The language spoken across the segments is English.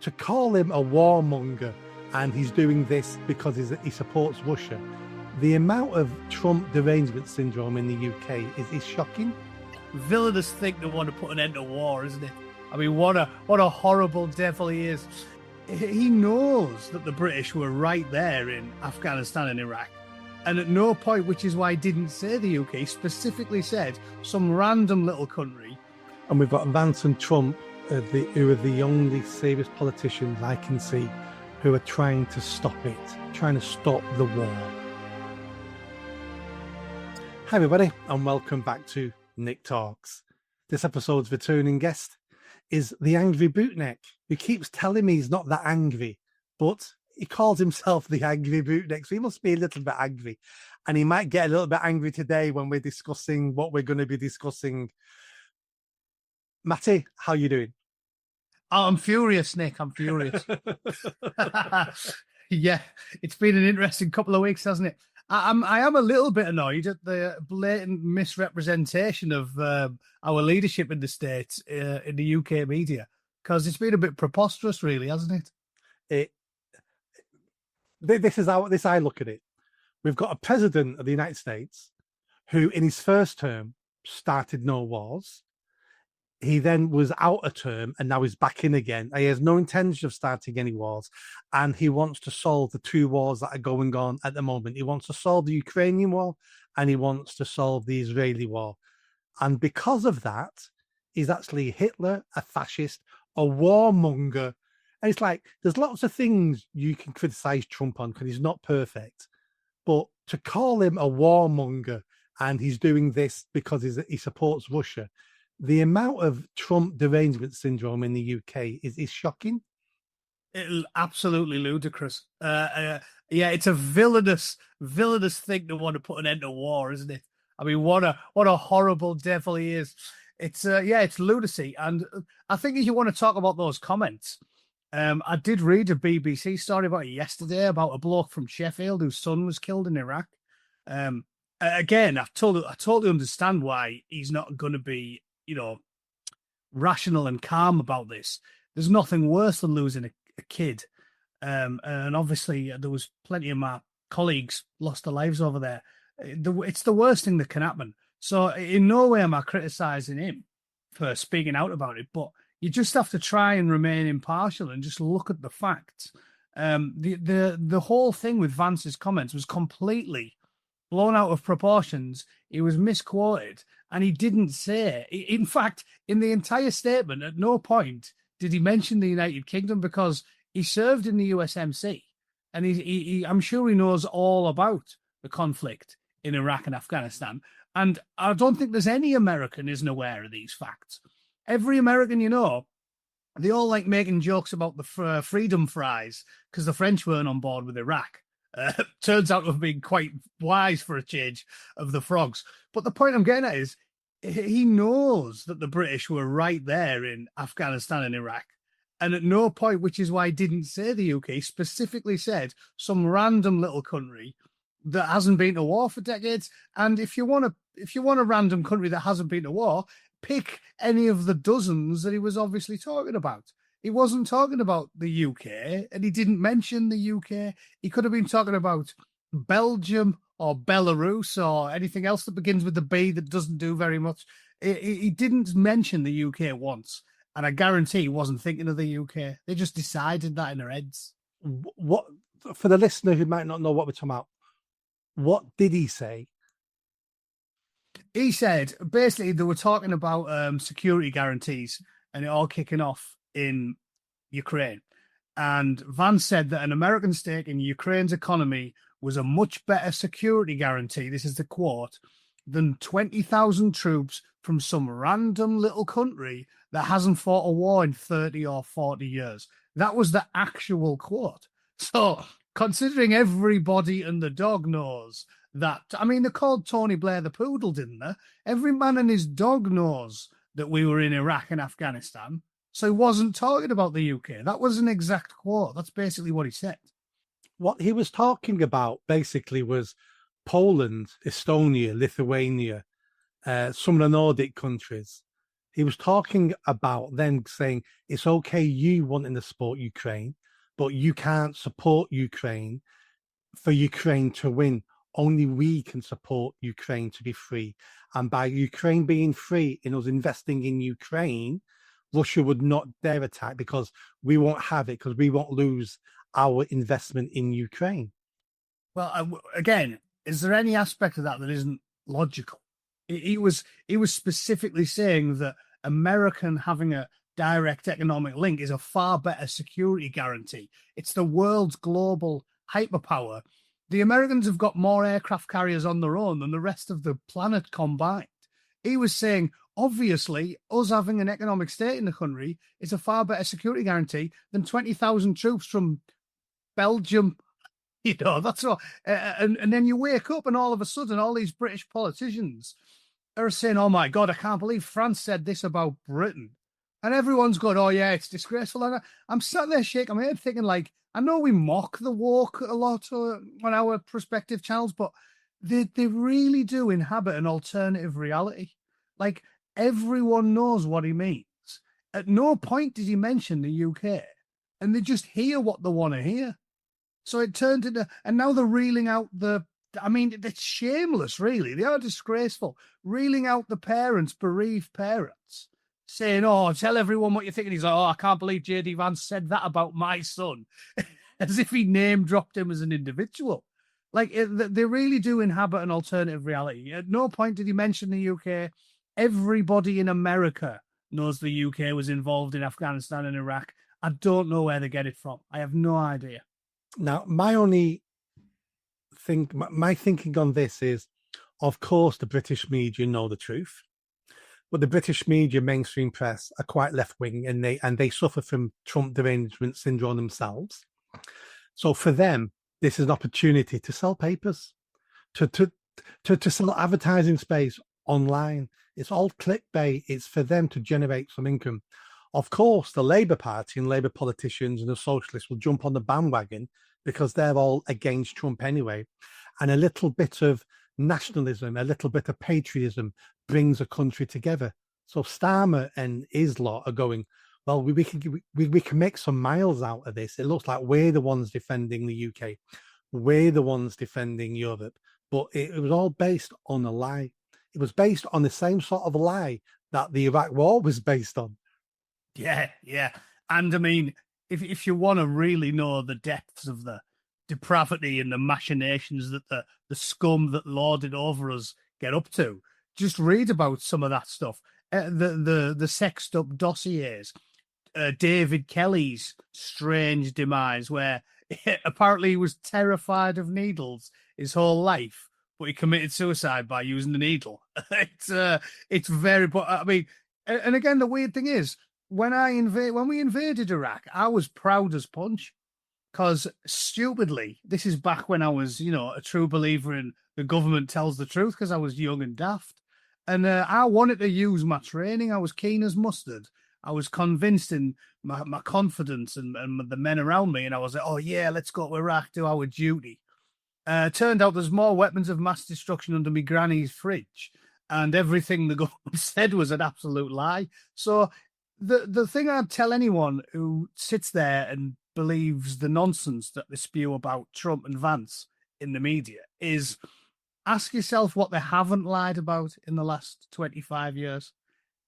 to call him a warmonger and he's doing this because he supports Russia, the amount of Trump derangement syndrome in the UK is shocking. Villainous thing to want to put an end to war, isn't it? I mean, what a horrible devil he is. He knows that the British were right there in Afghanistan and Iraq. And at no point, which is why he didn't say the UK, specifically said some random little country. And we've got Vance and Trump, who are the only serious politicians I can see who are trying to stop it, trying to stop the war. Hi, everybody, and welcome back to Nick Talks. This episode's returning guest is the Angry Bootneck, who keeps telling me he's not that angry, but he calls himself the Angry Bootneck, so he must be a little bit angry. And he might get a little bit angry today when we're discussing what we're going to be discussing. Matty, how you doing? Oh, I'm furious, Nick. I'm furious. Yeah, it's been an interesting couple of weeks, hasn't it? I am a little bit annoyed at the blatant misrepresentation of our leadership in the States, in the UK media, because it's been a bit preposterous, really, hasn't it? This is how I look at it. We've got a president of the United States who, in his first term, started no wars. He then was out a term and now he's back in again. He has no intention of starting any wars, and he wants to solve the two wars that are going on at the moment. He wants to solve the Ukrainian war and he wants to solve the Israeli war. And because of that, he's actually Hitler, a fascist, a warmonger. And it's like, there's lots of things you can criticize Trump on because he's not perfect. But to call him a warmonger and he's doing this because he supports Russia, the amount of Trump derangement syndrome in the UK is shocking. It's absolutely ludicrous. Yeah, it's a villainous thing to want to put an end to war, isn't it? I mean, what a horrible devil he is. It's lunacy. And I think if you want to talk about those comments, I did read a BBC story about it yesterday about a bloke from Sheffield whose son was killed in Iraq. Again, I totally understand why he's not going to be, rational and calm about this. There's nothing worse than losing a kid. And obviously there was plenty of my colleagues lost their lives over there. It's the worst thing that can happen. So in no way am I criticizing him for speaking out about it, but you just have to try and remain impartial and just look at the facts. The whole thing with Vance's comments was completely blown out of proportions. He was misquoted, and he didn't say. In fact, in the entire statement, at no point did he mention the United Kingdom, because he served in the USMC, and I'm sure he knows all about the conflict in Iraq and Afghanistan. And I don't think there's any American isn't aware of these facts. Every American they all like making jokes about the freedom fries because the French weren't on board with Iraq. Turns out to have been quite wise for a change of the frogs. But the point I'm getting at is he knows that the British were right there in Afghanistan and Iraq. And at no point, which is why I didn't say the UK, specifically said some random little country that hasn't been to war for decades. And if you want a random country that hasn't been to war, pick any of the dozens that he was obviously talking about. He wasn't talking about the UK, and he didn't mention the UK. He could have been talking about Belgium or Belarus or anything else that begins with the B that doesn't do very much. He didn't mention the UK once, and I guarantee he wasn't thinking of the UK. They just decided that in their heads. What, for the listener who might not know what we're talking about, what did he say? He said, basically, they were talking about security guarantees and it all kicking off in Ukraine. And Vance said that an American stake in Ukraine's economy was a much better security guarantee, this is the quote, than 20,000 troops from some random little country that hasn't fought a war in 30 or 40 years. That was the actual quote. So, considering everybody and the dog knows that, I mean, they called Tony Blair the poodle, didn't they? Every man and his dog knows that we were in Iraq and Afghanistan. So he wasn't talking about the UK. That was an exact quote. That's basically what he said. What he was talking about basically was Poland, Estonia, Lithuania, some of the Nordic countries. He was talking about then saying it's okay you wanting to support Ukraine, but you can't support Ukraine for Ukraine to win. Only we can support Ukraine to be free. And by Ukraine being free in us investing in Ukraine, Russia would not dare attack because we won't have it, because we won't lose our investment in Ukraine. Well, again, is there any aspect of that that isn't logical? He was specifically saying that American having a direct economic link is a far better security guarantee. It's the world's global hyperpower. The Americans have got more aircraft carriers on their own than the rest of the planet combined. He was saying, obviously, us having an economic state in the country is a far better security guarantee than 20,000 troops from Belgium. That's all. And then you wake up and all of a sudden, all these British politicians are saying, oh my God, I can't believe France said this about Britain. And everyone's going, oh yeah, it's disgraceful. And I'm sat there shaking my head thinking, like, I know we mock the woke a lot on our prospective channels, but they really do inhabit an alternative reality. Like, everyone knows what he means. At no point did he mention the UK, and they just hear what they want to hear. So it turned into, and now they're reeling out it's shameless, really. They are disgraceful. Reeling out the parents, bereaved parents, saying, oh, tell everyone what you're thinking. He's like, oh, I can't believe JD Vance said that about my son. As if he name dropped him as an individual. Like, they really do inhabit an alternative reality. At no point did he mention the UK. Everybody in America knows the UK was involved in Afghanistan and Iraq. I don't know where they get it from. I have no idea. Now, my thinking on this is, of course, the British media know the truth, but the British media, mainstream press, are quite left wing, and they suffer from Trump derangement syndrome themselves. So for them, this is an opportunity to sell papers, to sell advertising space online. It's all clickbait. It's for them to generate some income. Of course, the Labour Party and Labour politicians and the socialists will jump on the bandwagon because they're all against Trump anyway. And a little bit of nationalism, a little bit of patriotism brings a country together. So Starmer and his lot are going, well, we can make some miles out of this. It looks like we're the ones defending the UK. We're the ones defending Europe. But it was all based on a lie. It was based on the same sort of lie that the Iraq War was based on. Yeah. And I mean, if you want to really know the depths of the depravity and the machinations that the scum that lorded over us get up to, just read about some of that stuff. The sexed up dossiers, David Kelly's strange demise, where apparently he was terrified of needles his whole life, but he committed suicide by using the needle. It's very, but I mean, and again, the weird thing is, when we invaded Iraq, I was proud as punch, because stupidly, this is back when I was, a true believer in the government tells the truth, because I was young and daft. And I wanted to use my training. I was keen as mustard. I was convinced in my confidence and the men around me. And I was like, oh, yeah, let's go to Iraq, do our duty. Turned out there's more weapons of mass destruction under my granny's fridge. And everything the government said was an absolute lie. So the thing I'd tell anyone who sits there and believes the nonsense that they spew about Trump and Vance in the media is ask yourself what they haven't lied about in the last 25 years.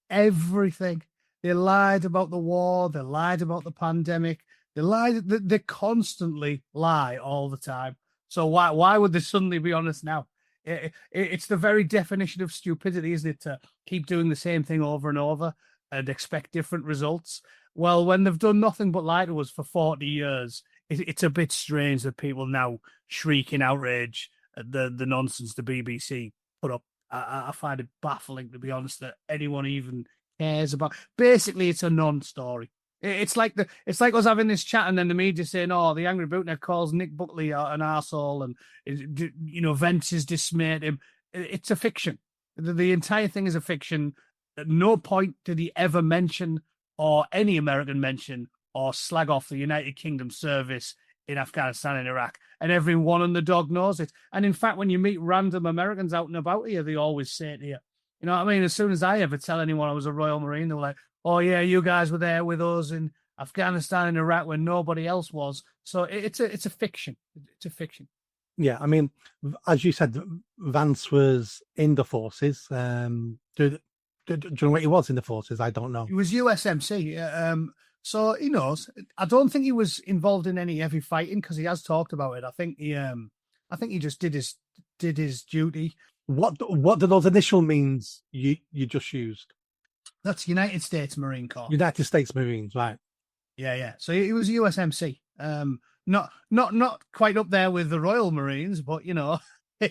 Everything. They lied about the war. They lied about the pandemic. They constantly lie all the time. So why would they suddenly be honest now? It's the very definition of stupidity, isn't it? To keep doing the same thing over and over and expect different results. Well, when they've done nothing but lie to us for 40 years, it's a bit strange that people now shriek in outrage at the nonsense the BBC put up. I find it baffling, to be honest, that anyone even cares about. Basically, it's a non-story. It's like us having this chat and then the media saying, "Oh, the angry bootneck calls Nick Buckley an arsehole and Vance is dismayed him." It's a fiction. The entire thing is a fiction. At no point did he ever mention, or any American mention, or slag off the United Kingdom service in Afghanistan and Iraq. And everyone on the dog knows it. And in fact, when you meet random Americans out and about here, they always say it here. You know what I mean? As soon as I ever tell anyone I was a Royal Marine, they were like, "Oh yeah, you guys were there with us in Afghanistan and Iraq when nobody else was." So it's a fiction. It's a fiction. Yeah, I mean, as you said, Vance was in the forces. Do you know what he was in the forces? I don't know. He was USMC. So he knows. I don't think he was involved in any heavy fighting because he has talked about it. I think he just did his duty. What do those initial means you just used? That's United States Marine Corps. United States Marines, right? Yeah, yeah. So he was USMC. Not quite up there with the Royal Marines, but you know,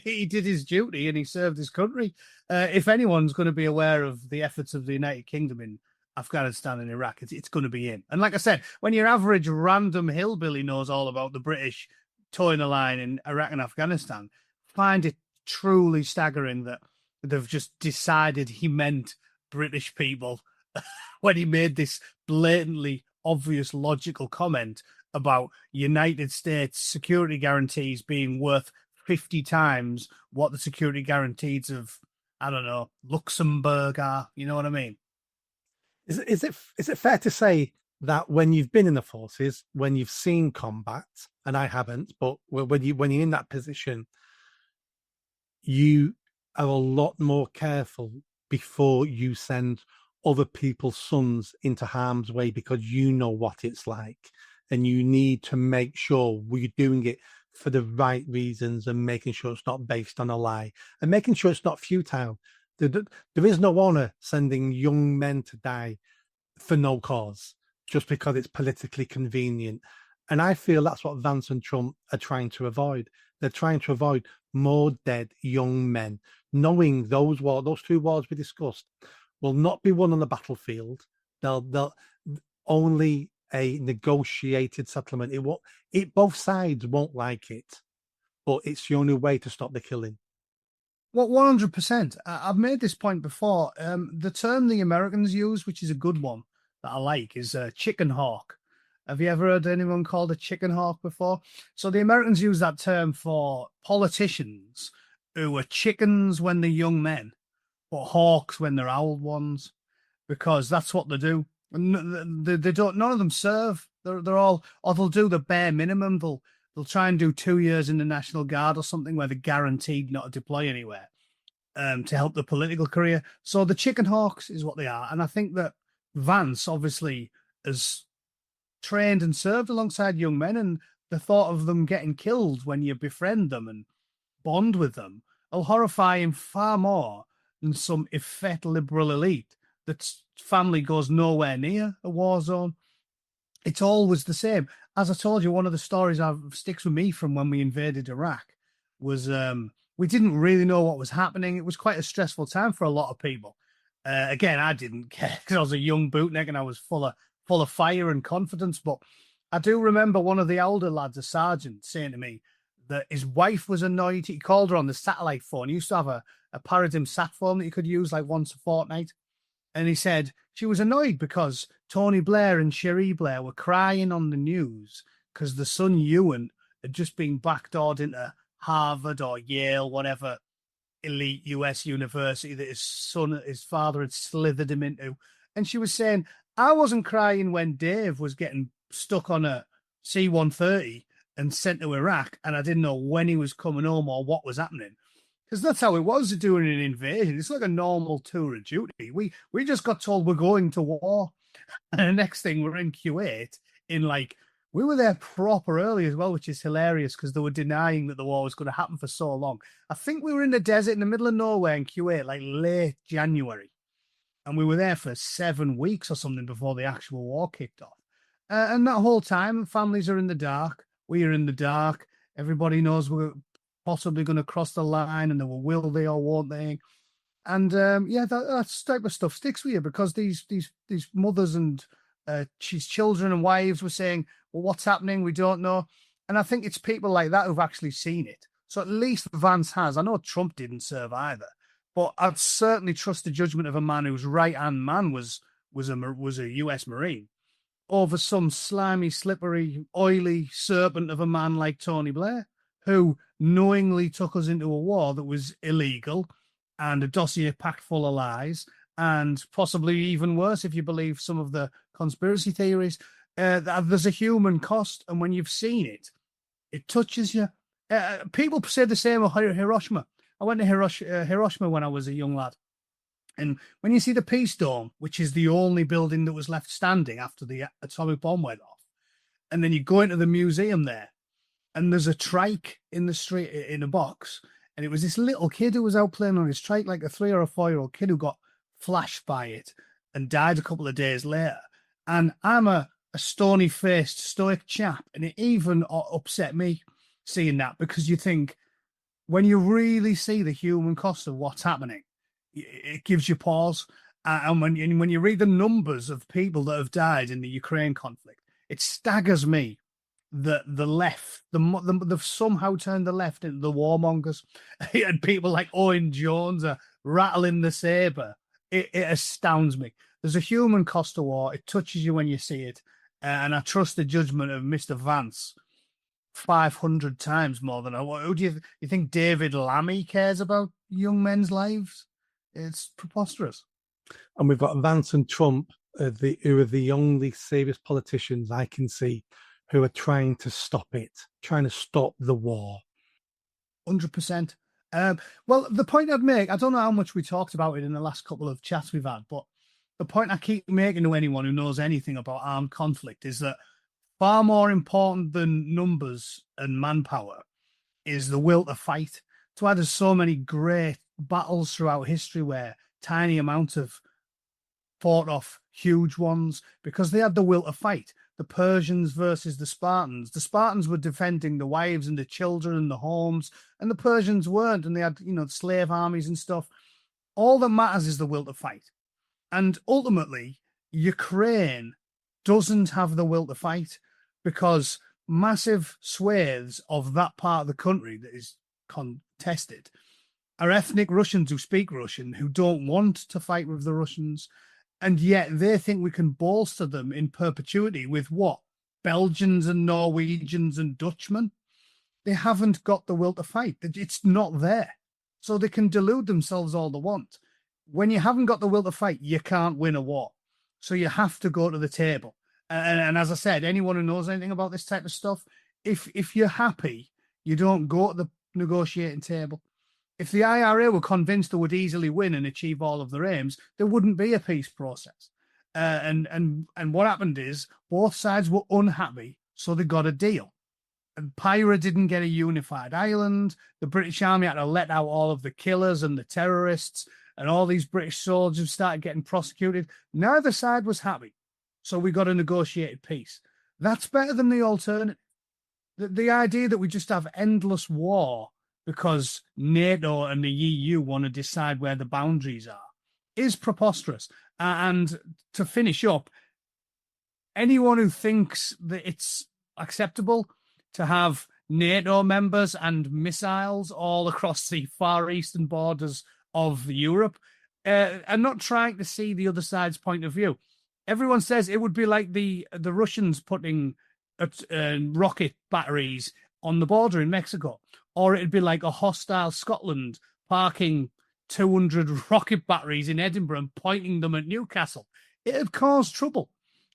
he did his duty and he served his country. If anyone's going to be aware of the efforts of the United Kingdom in Afghanistan and Iraq, it's going to be him. And like I said, when your average random hillbilly knows all about the British towing the line in Iraq and Afghanistan, find it truly staggering that they've just decided he meant British people when he made this blatantly obvious logical comment about United States security guarantees being worth 50 times what the security guarantees of, I don't know, Luxembourg are. You know what I mean? Is it fair to say that when you've been in the forces, when you've seen combat, and I haven't, but when you're in that position, you are a lot more careful before you send other people's sons into harm's way because you know what it's like, and you need to make sure we're doing it for the right reasons and making sure it's not based on a lie and making sure it's not futile. There is no honor sending young men to die for no cause just because it's politically convenient. And I feel that's what Vance and Trump are trying to avoid. They're trying to avoid more dead young men, knowing those two wars we discussed will not be won on the battlefield. They'll only a negotiated settlement. Both sides won't like it, but it's the only way to stop the killing. Well, 100%. I've made this point before. The term the Americans use, which is a good one that I like, is chicken hawk. Have you ever heard anyone called a chicken hawk before? So the Americans use that term for politicians who are chickens when they're young men, but hawks when they're old ones, because that's what they do. They don't. None of them serve. They're all, or they'll do the bare minimum. They'll try and do 2 years in the National Guard or something where they're guaranteed not to deploy anywhere to help the political career. So the chicken hawks is what they are, and I think that Vance obviously has trained and served alongside young men, and the thought of them getting killed when you befriend them and bond with them will horrify him far more than some effete liberal elite that's family goes nowhere near a war zone. It's always the same. As I told you, one of the stories that sticks with me from when we invaded Iraq was we didn't really know what was happening. It was quite a stressful time for a lot of people. Again, I didn't care because I was a young bootneck and I was full of fire and confidence. But I do remember one of the older lads, a sergeant, saying to me that his wife was annoyed. He called her on the satellite phone. He used to have a Paradigm sat phone that you could use like once a fortnight. And he said she was annoyed because Tony Blair and Cherie Blair were crying on the news because the son Ewan had just been backdoored into Harvard or Yale, whatever elite US university that his father had slithered him into. And she was saying, I wasn't crying when Dave was getting stuck on a C-130 and sent to Iraq, and I didn't know when he was coming home or what was happening. Because that's how it was during an invasion. It's like a normal tour of duty. We just got told we're going to war. And the next thing we're in Kuwait we were there proper early as well, which is hilarious because they were denying that the war was going to happen for so long. I think we were in the desert in the middle of nowhere in Kuwait, like late January. And we were there for 7 weeks or something before the actual war kicked off. And that whole time, families are in the dark. We are in the dark. Everybody knows we're possibly going to cross the line, and will they or won't they? And that type of stuff sticks with you because these mothers and children and wives were saying, well, what's happening? We don't know. And I think it's people like that who've actually seen it. So at least Vance has. I know Trump didn't serve either, but I'd certainly trust the judgment of a man whose right-hand man was a US Marine over some slimy, slippery, oily serpent of a man like Tony Blair, who knowingly took us into a war that was illegal and a dossier packed full of lies, and possibly even worse if you believe some of the conspiracy theories. There's a human cost, and when you've seen it, it touches you. People say the same of Hiroshima. I went to Hiroshima when I was a young lad. And when you see the Peace Dome, which is the only building that was left standing after the atomic bomb went off, and then you go into the museum there, and there's a trike in the street in a box, and it was this little kid who was out playing on his trike, like a 3 or 4-year-old kid who got flashed by it and died a couple of days later. And I'm a stony-faced, stoic chap, and it even upset me seeing that, because you think, when you really see the human cost of what's happening, it gives you pause. And when you read the numbers of people that have died in the Ukraine conflict, it staggers me that the left, they've somehow turned the left into the warmongers, and people like Owen Jones are rattling the saber. It astounds me. There's a human cost to war. It touches you when you see it, and I trust the judgment of Mr. Vance 500 times more than I. Who do you think David Lammy cares about young men's lives? It's preposterous. And we've got Vance and Trump, who are the only serious politicians I can see who are trying to stop it, trying to stop the war. 100%. Well, the point I'd make, I don't know how much we talked about it in the last couple of chats we've had, but the point I keep making to anyone who knows anything about armed conflict is that far more important than numbers and manpower is the will to fight. That's why there's so many great battles throughout history where tiny amounts have fought off huge ones, because they had the will to fight. The Persians versus the Spartans. The Spartans were defending the wives and the children and the homes, and the Persians weren't, and they had, slave armies and stuff. All that matters is the will to fight. And ultimately, Ukraine doesn't have the will to fight, because massive swathes of that part of the country that is contested are ethnic Russians who speak Russian, who don't want to fight with the Russians. And yet they think we can bolster them in perpetuity with what? Belgians and Norwegians and Dutchmen. They haven't got the will to fight. It's not there. So they can delude themselves all they want. When you haven't got the will to fight, you can't win a war. So you have to go to the table. And as I said, anyone who knows anything about this type of stuff, if you're happy, you don't go to the negotiating table. If the IRA were convinced they would easily win and achieve all of their aims, there wouldn't be a peace process. And what happened is both sides were unhappy, so they got a deal. And Pyra didn't get a unified Ireland. The British Army had to let out all of the killers and the terrorists, and all these British soldiers started getting prosecuted. Neither side was happy, so we got a negotiated peace. That's better than the alternative. The idea that we just have endless war because NATO and the EU want to decide where the boundaries are is preposterous. And to finish up, anyone who thinks that it's acceptable to have NATO members and missiles all across the far eastern borders of Europe are not trying to see the other side's point of view. Everyone says it would be like the Russians putting rocket batteries on the border in Mexico, or it'd be like a hostile Scotland parking 200 rocket batteries in Edinburgh and pointing them at Newcastle. It'd cause trouble.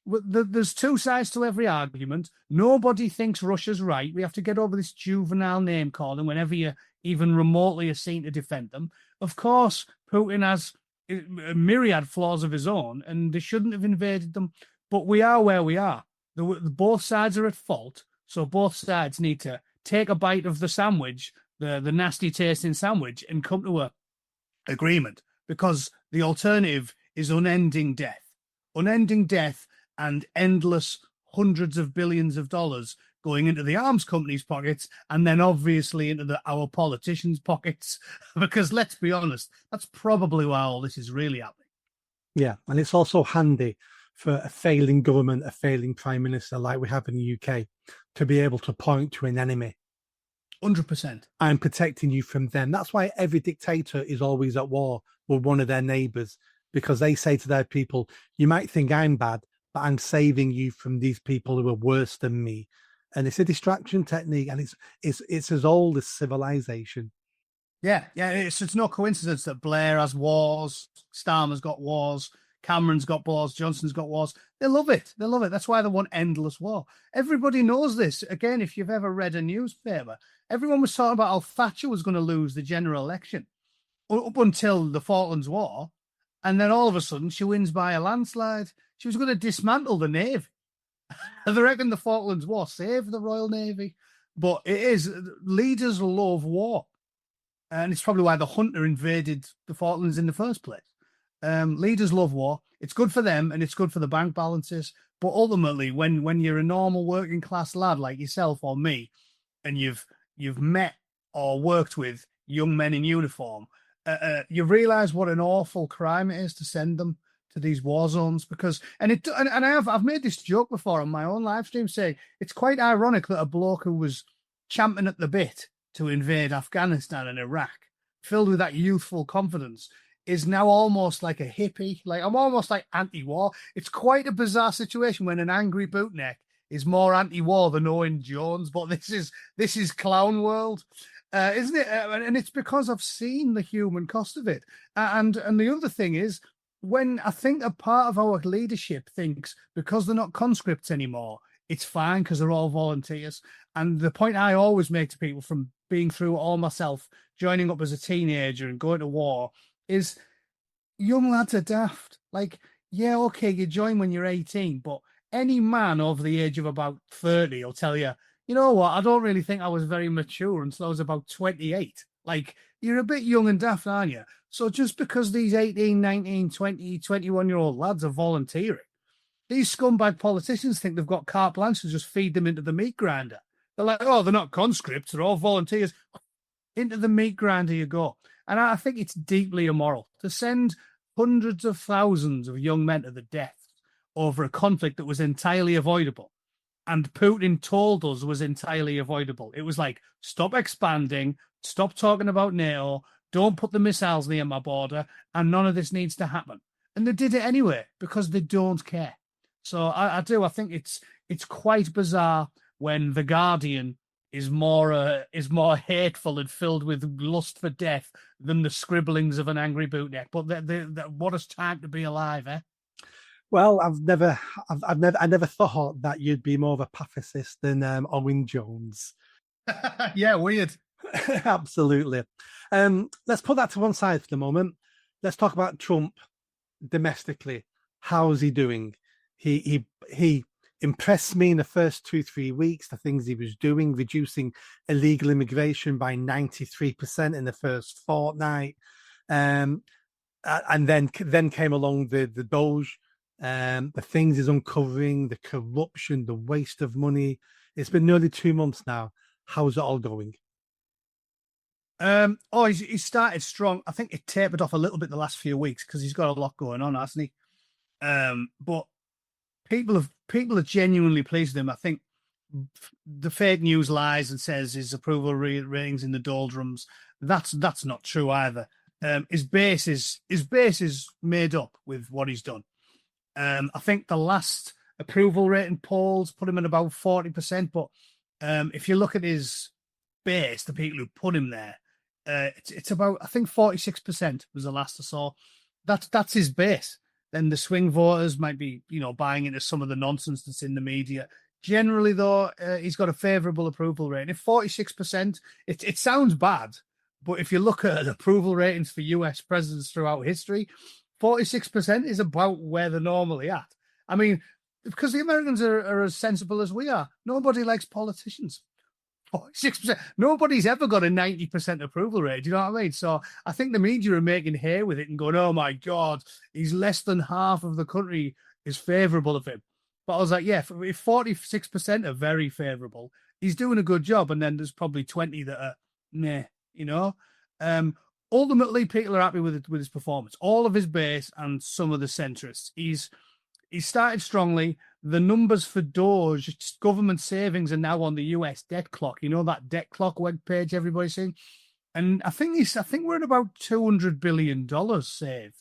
There's two sides to every argument. Nobody thinks Russia's right. We have to get over this juvenile name calling whenever you even remotely are seen to defend them. Of course, Putin has a myriad flaws of his own, and they shouldn't have invaded them. But we are where we are. Both sides are at fault, so both sides need to take a bite of the sandwich, the nasty tasting sandwich, and come to a agreement, because the alternative is unending death and endless hundreds of billions of dollars going into the arms companies' pockets, and then obviously into our politicians' pockets, because let's be honest, that's probably why all this is really happening. Yeah, and it's also handy for a failing government, a failing prime minister like we have in the UK, to be able to point to an enemy. 100%. I'm protecting you from them. That's why every dictator is always at war with one of their neighbours, because they say to their people, you might think I'm bad, but I'm saving you from these people who are worse than me. And it's a distraction technique, and it's as old as civilization. Yeah, yeah. It's no coincidence that Blair has wars, Starmer's got wars, Cameron's got wars, Johnson's got wars. They love it. They love it. That's why they want endless war. Everybody knows this. Again, if you've ever read a newspaper, everyone was talking about how Thatcher was going to lose the general election up until the Falklands War, and then all of a sudden she wins by a landslide. She was going to dismantle the Navy. They reckon the Falklands War saved the Royal Navy, but it is leaders love war, and it's probably why the Hunter invaded the Falklands in the first place. Leaders love war. It's good for them, and it's good for the bank balances. But ultimately, when you're a normal working class lad like yourself or me, and you've met or worked with young men in uniform, you realise what an awful crime it is to send them to these war zones. Because I've made this joke before on my own live stream, saying it's quite ironic that a bloke who was champing at the bit to invade Afghanistan and Iraq, filled with that youthful confidence, is now almost like a hippie. Like, I'm almost like anti-war. It's quite a bizarre situation when an angry bootneck is more anti-war than Owen Jones. But this is clown world, isn't it? And it's because I've seen the human cost of it. And the other thing is, when I think a part of our leadership thinks because they're not conscripts anymore, it's fine because they're all volunteers. And the point I always make to people from being through it all myself, joining up as a teenager and going to war, is young lads are daft. Like, yeah, okay, you join when you're 18, but any man over the age of about 30 will tell you, you know what, I don't really think I was very mature until I was about 28. Like, you're a bit young and daft, aren't you? So just because these 18, 19, 20, 21-year-old lads are volunteering, these scumbag politicians think they've got carte blanche to just feed them into the meat grinder. They're like, oh, they're not conscripts, they're all volunteers. Into the meat grinder you go. And I think it's deeply immoral to send hundreds of thousands of young men to the death over a conflict that was entirely avoidable. And Putin told us was entirely avoidable. It was like, stop expanding, stop talking about NATO, don't put the missiles near my border, and none of this needs to happen. And they did it anyway because they don't care. So I think it's quite bizarre when The Guardian is more hateful and filled with lust for death than the scribblings of an angry bootneck. But what a time to be alive, eh? Well, I never thought that you'd be more of a pacifist than Owen Jones. Yeah, weird. Absolutely. Let's put that to one side for the moment. Let's talk about Trump domestically. How's he doing? He impressed me in the first 2-3 weeks. The things he was doing, reducing illegal immigration by 93% in the first fortnight, and then came along the Doge. The things he's uncovering, the corruption, the waste of money. It's been nearly 2 months now. How's it all going? He started strong. I think it tapered off a little bit the last few weeks because he's got a lot going on, hasn't he? But people are genuinely pleased with him. I think the fake news lies and says his approval ratings in the doldrums. That's not true either. His base is made up with what he's done. I think the last approval rating polls put him at about 40%. But if you look at his base, the people who put him there, it's about, I think 46% was the last I saw. That's his base. Then the swing voters might be, buying into some of the nonsense that's in the media. Generally, though, he's got a favourable approval rating. If 46%, it sounds bad, but if you look at approval ratings for US presidents throughout history, 46% is about where they're normally at. I mean, because the Americans are as sensible as we are. Nobody likes politicians. 46%. Nobody's ever got a 90% approval rate. Do you know what I mean? So I think the media are making hay with it and going, oh my God, he's less than half of the country is favourable of him. But I was like, yeah, if 46% are very favourable, he's doing a good job. And then there's probably 20 that are meh, Ultimately, people are happy with his performance. All of his base and some of the centrists. He started strongly. The numbers for Doge, government savings, are now on the US debt clock. You know that debt clock web page everybody's seeing? And I think we're at about $200 billion saved,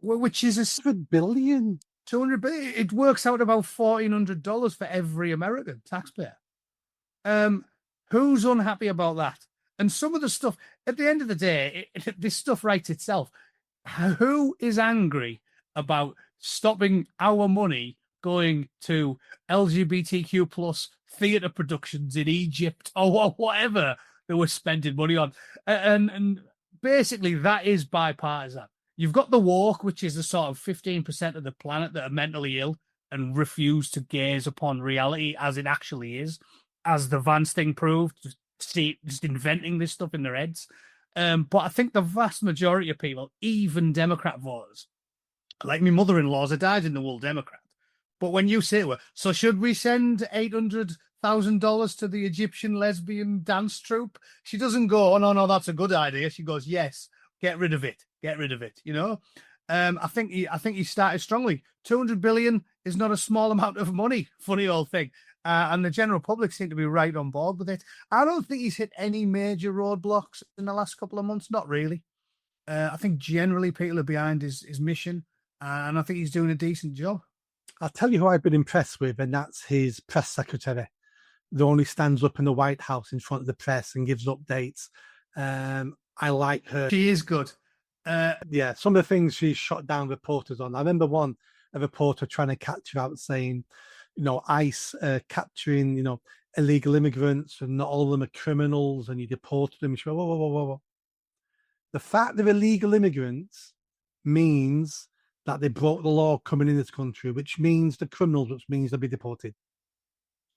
which is $100 billion. $200 billion. It works out about $1,400 for every American taxpayer. Who's unhappy about that? And some of the stuff, at the end of the day, this stuff writes itself. Who is angry about stopping our money going to LGBTQ plus theatre productions in Egypt or whatever they were spending money on? And basically, that is bipartisan. You've got the walk, which is the sort of 15% of the planet that are mentally ill and refuse to gaze upon reality as it actually is, as the Vance thing proved, just inventing this stuff in their heads. But I think the vast majority of people, even Democrat voters, like my mother-in-law's a dyed-in-the-wool Democrat. But when you say to her, so should we send $800,000 to the Egyptian lesbian dance troupe? She doesn't go, oh, no, that's a good idea. She goes, yes, get rid of it. Get rid of it, you know? I think he started strongly. 200 billion is not a small amount of money. Funny old thing. And the general public seem to be right on board with it. I don't think he's hit any major roadblocks in the last couple of months. Not really. I think generally people are behind his mission, and I think he's doing a decent job. I'll tell you who I've been impressed with, and that's his press secretary. The only stands up in the White House in front of the press and gives updates. I like her. She is good. Yeah, some of the things she shot down reporters on. I remember a reporter trying to catch her out saying, ICE capturing, illegal immigrants, and not all of them are criminals, and you deported them. She went, whoa. The fact they're illegal immigrants means that they broke the law coming in this country, which means the criminals, which means they'll be deported.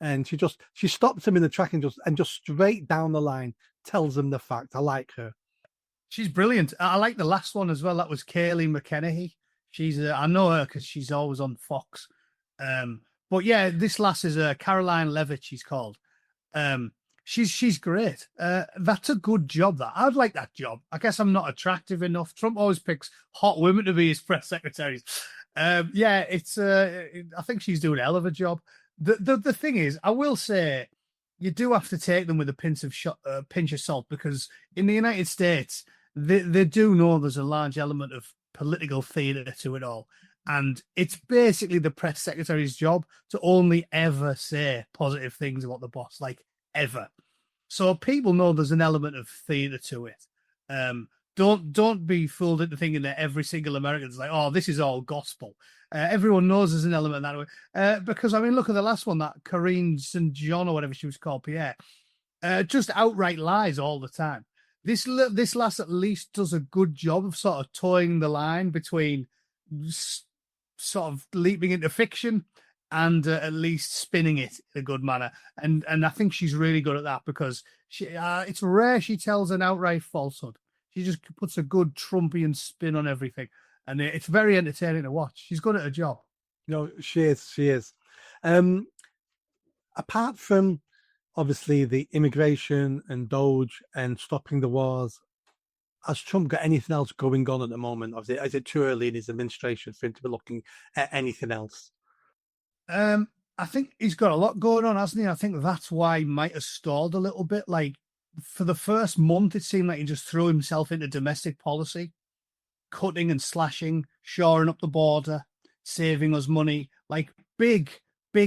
And she stops them in the track and just straight down the line tells them the fact. I like her. She's brilliant. I like the last one as well. That was Kayleigh McEnany. She's I know her because she's always on Fox. But yeah, this lass is Caroline Levitt. She's called. She's great. That's a good job. I'd like that job. I guess I'm not attractive enough. Trump always picks hot women to be his press secretaries. Yeah, it's. I think she's doing a hell of a job. The thing is, I will say, you do have to take them with a pinch of salt, because in the United States, they do know there's a large element of political theatre to it all. And it's basically the press secretary's job to only ever say positive things about the boss, like ever. So people know there's an element of theatre to it. Don't be fooled into thinking that every single American's like, oh, this is all gospel. Everyone knows there's an element that way. Because, I mean, look at the last one, that Corinne St. John or whatever she was called, Pierre. Just outright lies all the time. This lass at least does a good job of sort of toeing the line between sort of leaping into fiction and at least spinning it in a good manner. And I think she's really good at that, because it's rare she tells an outright falsehood. She just puts a good Trumpian spin on everything. And it's very entertaining to watch. She's good at her job. She is. Apart from, obviously, the immigration and Doge and stopping the wars, has Trump got anything else going on at the moment? Or is it too early in his administration for him to be looking at anything else? I think he's got a lot going on, hasn't he? I think that's why he might have stalled a little bit. Like, for the first month, it seemed like he just threw himself into domestic policy, cutting and slashing, shoring up the border, saving us money, like big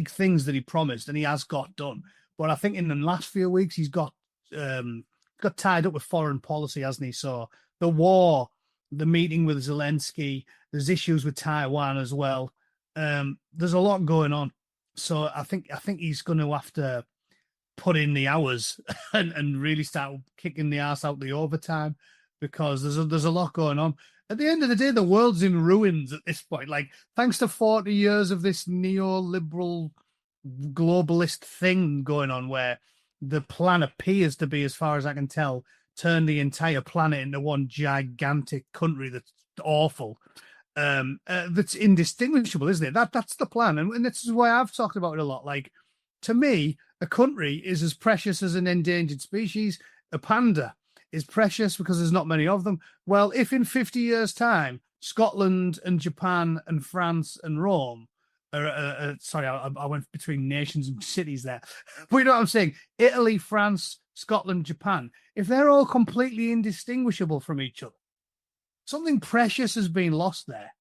things that he promised and he has got done. But I think in the last few weeks, he's got tied up with foreign policy, hasn't he? So the war, the meeting with Zelensky, there's issues with Taiwan as well. There's a lot going on. So I think he's going to have to put in the hours and really start kicking the ass out the overtime, because there's a lot going on. At the end of the day, the world's in ruins at this point. Like, thanks to 40 years of this neoliberal globalist thing going on, where the plan appears to be, as far as I can tell, turn the entire planet into one gigantic country that's awful. That's indistinguishable, isn't it? That's the plan. And this is why I've talked about it a lot. Like, to me, a country is as precious as an endangered species. A panda is precious because there's not many of them. Well, if in 50 years' time, Scotland and Japan and France and Rome sorry, I went between nations and cities there. But you know what I'm saying? Italy, France, Scotland, Japan, if they're all completely indistinguishable from each other, something precious has been lost there.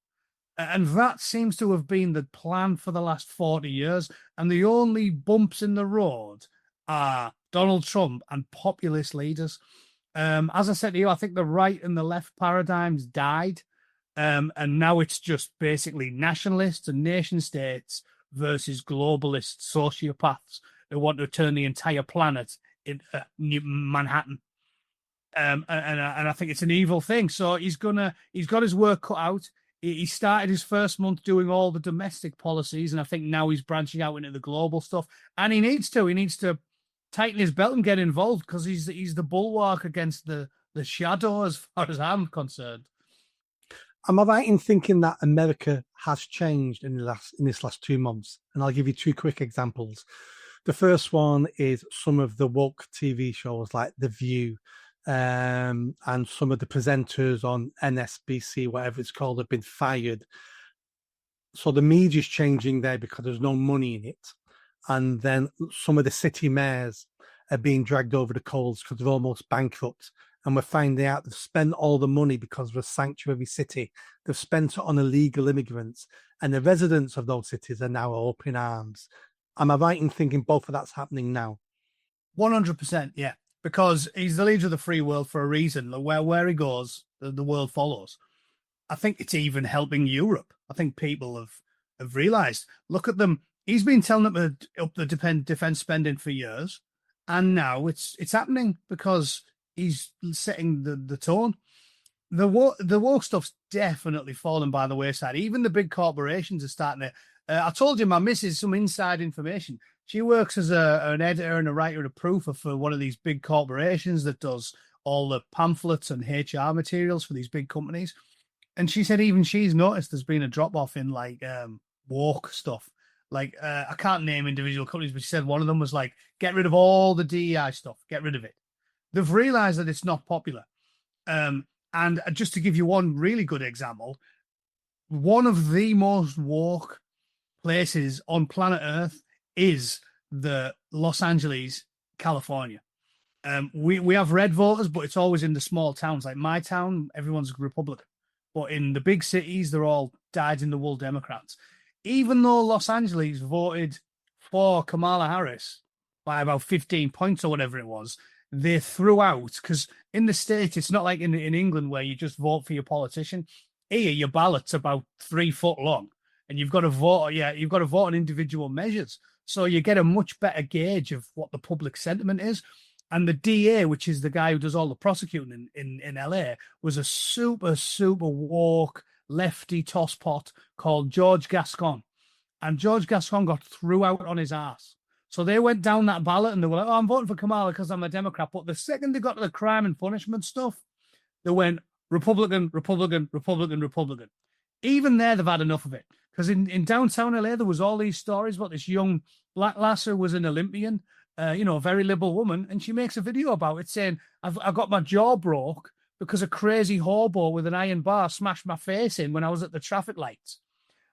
And that seems to have been the plan for the last 40 years. And the only bumps in the road are Donald Trump and populist leaders. As I said to you, I think the right and the left paradigms died. And now it's just basically nationalists and nation states versus globalist sociopaths who want to turn the entire planet into Manhattan. And I think it's an evil thing. So he's got his work cut out. He started his first month doing all the domestic policies, and I think now he's branching out into the global stuff. And he needs to tighten his belt and get involved, because he's the bulwark against the shadow, as far as I'm concerned. Am I right in thinking that America has changed in this last 2 months? And I'll give you two quick examples. The first one is some of the woke TV shows like The View, and some of the presenters on NSBC, whatever it's called, have been fired. So the media's changing there because there's no money in it. And then some of the city mayors are being dragged over the coals because they're almost bankrupt. And we're finding out they've spent all the money because of a sanctuary city. They've spent it on illegal immigrants. And the residents of those cities are now open arms. Am I right in thinking both of that's happening now? 100%, yeah. Because he's the leader of the free world for a reason. Where he goes, the world follows. I think it's even helping Europe. I think people have realised. Look at them. He's been telling them to up the defence spending for years, and now it's happening because he's setting the tone. The woke stuff's definitely fallen by the wayside. Even the big corporations are starting to. I told you my missus some inside information. She works as an editor and a writer and a proofer for one of these big corporations that does all the pamphlets and HR materials for these big companies. And she said even she's noticed there's been a drop off in like woke stuff. Like I can't name individual companies, but she said one of them was like, get rid of all the DEI stuff, get rid of it. They've realized that it's not popular. And just to give you one really good example, one of the most woke places on planet Earth is the Los Angeles, California. We have red voters, but it's always in the small towns. Like my town, everyone's Republican. But in the big cities, they're all dyed-in-the-wool Democrats. Even though Los Angeles voted for Kamala Harris by about 15 points or whatever it was, they threw out, because in the States, it's not like in England where you just vote for your politician. Here, your ballot's about 3 foot long, and you've got to vote. Yeah, you've got to vote on individual measures, so you get a much better gauge of what the public sentiment is. And the DA, which is the guy who does all the prosecuting in LA, was a super woke lefty tosspot called George Gascon. And George Gascon got threw out on his ass. So they went down that ballot and they were like, oh, I'm voting for Kamala because I'm a Democrat. But the second they got to the crime and punishment stuff, they went Republican, Republican, Republican, Republican. Even there, they've had enough of it. Because in downtown LA, there was all these stories about this young black lass who was an Olympian, a very liberal woman. And she makes a video about it saying, I got my jaw broke because a crazy hobo with an iron bar smashed my face in when I was at the traffic lights.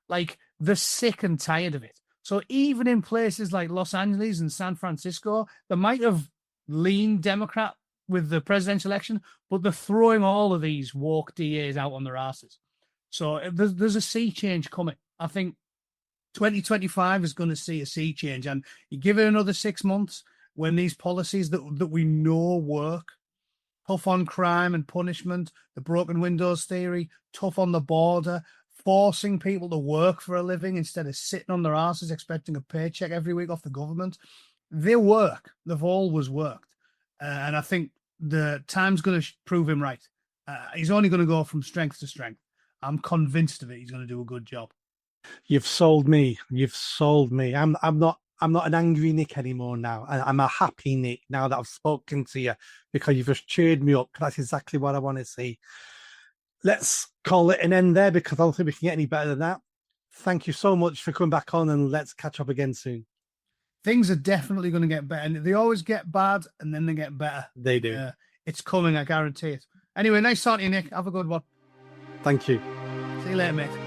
Like, they're sick and tired of it. So even in places like Los Angeles and San Francisco, they might have leaned Democrat with the presidential election, but they're throwing all of these woke DAs out on their asses. So there's a sea change coming. I think 2025 is going to see a sea change. And you give it another 6 months when these policies that we know work, tough on crime and punishment, the broken windows theory, tough on the border, forcing people to work for a living instead of sitting on their asses expecting a paycheck every week off the government. They work. They've always worked. And I think the time's going to prove him right. He's only going to go from strength to strength. I'm convinced of it. He's going to do a good job. You've sold me. You've sold me. I'm not an angry Nick anymore now. I'm a happy Nick now that I've spoken to you, because you've just cheered me up. That's exactly what I want to see. Let's call it an end there, because I don't think we can get any better than that. Thank you so much for coming back on, and let's catch up again soon. Things are definitely going to get better. And they always get bad and then they get better. They do. It's coming, I guarantee it. Anyway, nice talking to you, Nick. Have a good one. Thank you. See you later, mate.